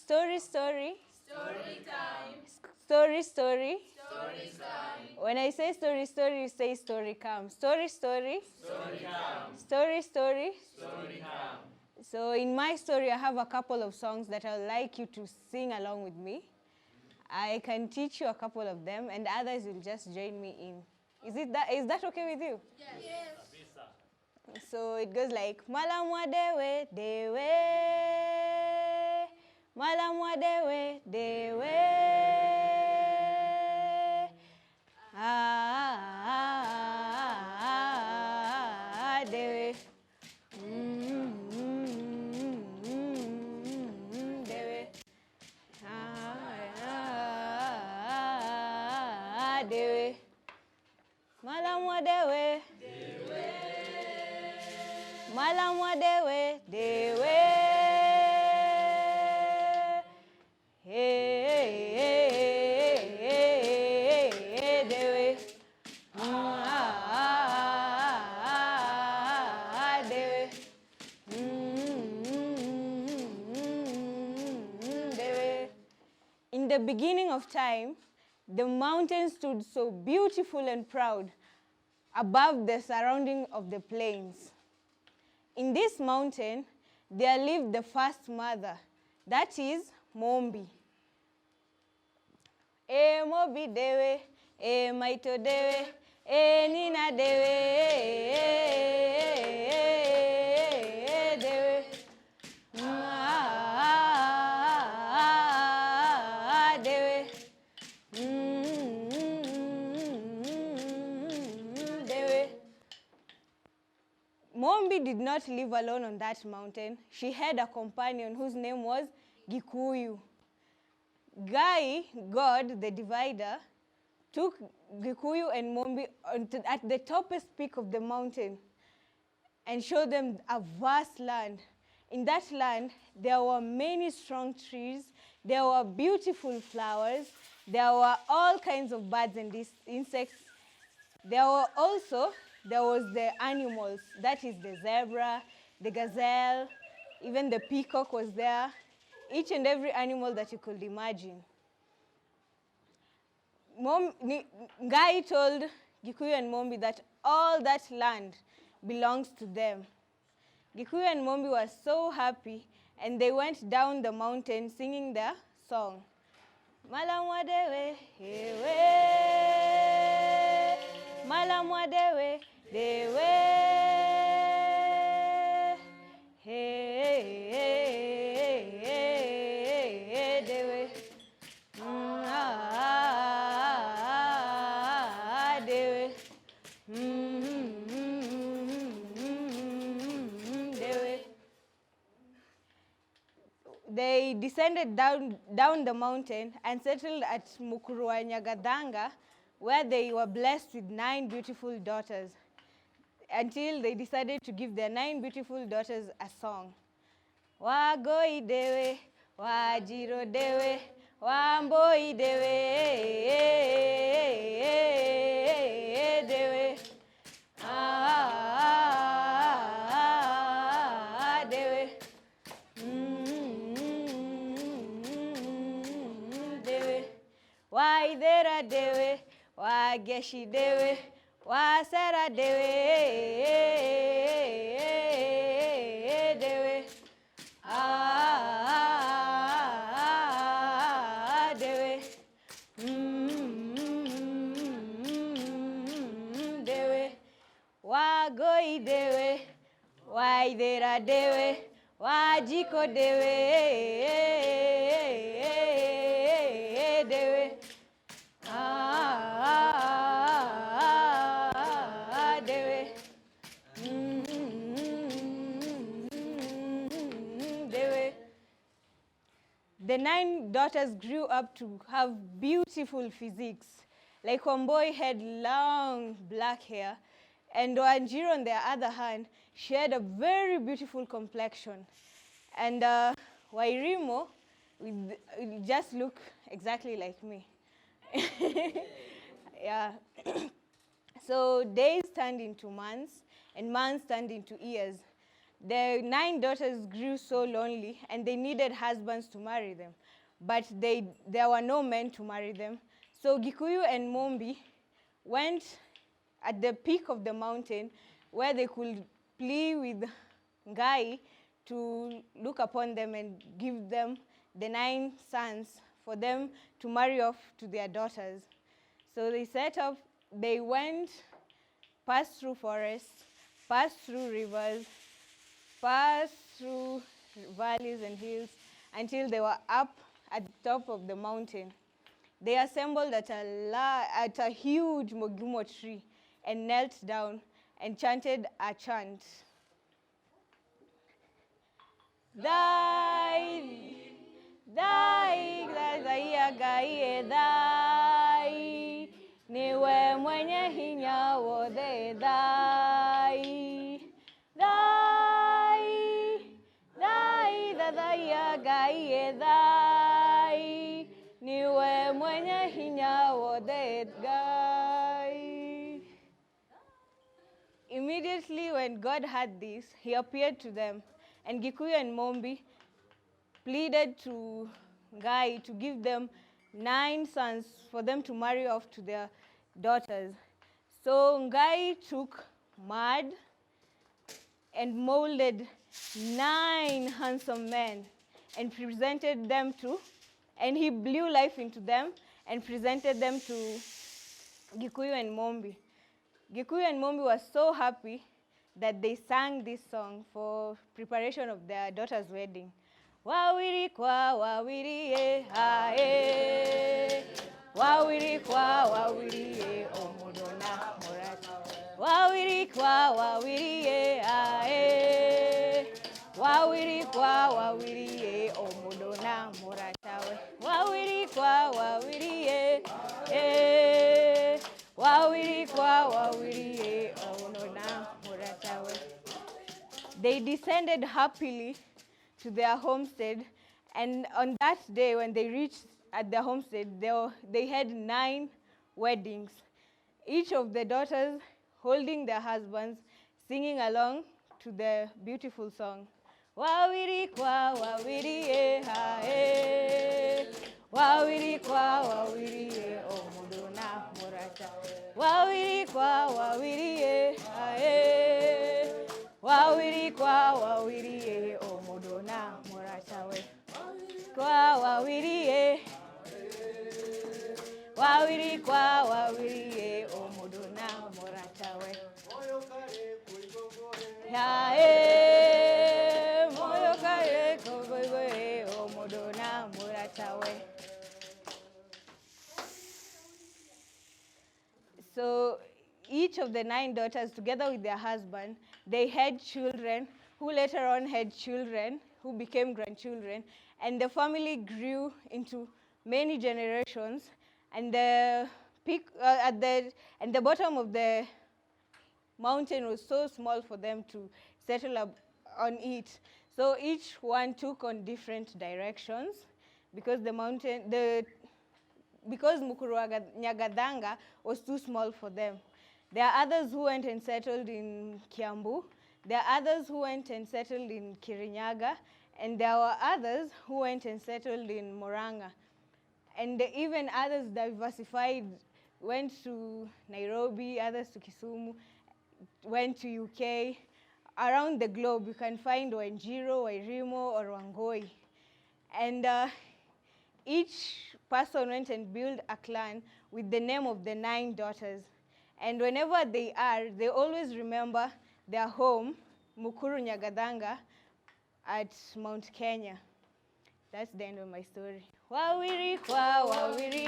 Story, story. Story time. Story, story. Story time. When I say story, story, you say story come. Story, story. Story come. Story, story. Story come. So in my story, I have a couple of songs that I would like you to sing along with me. I can teach you a couple of them, and others will just join me in. Is that okay with you? Yes. So it goes like, Malamwa dewe, dewe. Malamwa dewe, dewe. Dewe. Dewe. Dewe. Malamwa dewe. Malamwa dewe, dewe. Dewe. Dewe. Dewe. In the beginning of time, the mountain stood so beautiful and proud above the surrounding of the plains. In this mountain, there lived the first mother, that is Mumbi. E Mobi dewe, e Maito dewe, e Nina dewe, dewe. Dewe. Dewe. Mumbi did not live alone on that mountain. She had a companion whose name was Gikuyu. Gai, God, the divider, took Gikuyu and Mumbi at the toppest peak of the mountain and showed them a vast land. In that land, there were many strong trees, there were beautiful flowers, there were all kinds of birds and insects. There was the animals, that is the zebra, the gazelle, even the peacock was there, each and every animal that you could imagine. Ngai told Gikuyu and Mumbi that all that land belongs to them. Gikuyu and Mumbi were so happy, and they went down the mountain singing their song. Malamwa dewe, hewe. Malamwa dewe, dewe. Dewe. Dewe. Dewe. They descended down the mountain and settled at Mukurwa Nyagadanga, where they were blessed with 9 beautiful daughters, until they decided to give their 9 beautiful daughters a song. Wagoi dewe, wajiro dewe, wamboi dewe, dewe. Dewe. Dewe. Waidera dewe, wageshi dewe, wasera dewe, dewe. Dewe. Dewe. Wagoi dewe, waidera dewe, wajiko dewe, dewe. Dewe. Dewe. The 9 daughters grew up to have beautiful physiques. Like Wamboi had long black hair, and Wanjiru, on the other hand, she had a very beautiful complexion. And Wairimo would just look exactly like me. Yeah. So days turned into months, and months turned into years. the 9 daughters grew so lonely and they needed husbands to marry them. But there were no men to marry them. So Gikuyu and Mumbi went at the peak of the mountain where they could plea with Ngai to look upon them and give them the 9 sons for them to marry off to their daughters. So they set up, they went, passed through forests, passed through rivers, passed through valleys and hills until they were up at the top of the mountain. They assembled at a huge mogumo tree and knelt down and chanted a chant. Dai, dai, dai, gai, dai, niwe mwenye hinya wode dai, dai, dai, dai, gai, dai, niwe mwenye hinya wode gai. Immediately when God heard this, he appeared to them, and Gikuyu and Mumbi pleaded to Ngai to give them 9 sons for them to marry off to their daughters. So Ngai took mud and molded 9 handsome men and presented them to, and he blew life into them and presented them to Gikuyu and Mumbi. Gikuyu and Mumbi were so happy that they sang this song for preparation of their daughter's wedding. Wawiri kwa wawiri e ha e, wawiri kwa wawiri e omudona morata. Wawiri kwa wawiri e ha e, wawiri kwa wawiri e omudona morata we. Wawiri kwa wawiri e wawiri kwa wawiri e omudona morata we. They descended happily to their homestead, and on that day when they reached at their homestead, they had 9 weddings, each of the daughters holding their husbands, singing along to the beautiful song. Wawiri kwa wawiri e ha e, wawiri kwa wawiri e omudona morata. Wawiri kwa wawiri e ha e, wawiri kwa wawiri e omudona morata we. Kwa wawiri e, wawiri kwa wawiri e omudona morata we. Ha e, moyo kare kogogo e omudona morata we. So each of the 9 daughters, together with their husband, they had children who later on had children who became grandchildren, and the family grew into many generations, and the peak and the bottom of the mountain was so small for them to settle up on it. So each one took on different directions because because Mukuru Nyagadanga was too small for them. There are others who went and settled in Kiambu. There are others who went and settled in Kirinyaga. And there were others who went and settled in Murang'a. And even others diversified, went to Nairobi, others to Kisumu, went to UK. Around the globe, you can find Wanjiro, Wairimo, or Wangoi. And each person went and built a clan with the name of the 9 daughters. And whenever they always remember their home, Mukuru Nyagadanga, at Mount Kenya. That's the end of my story. Wawiri kwa wawiri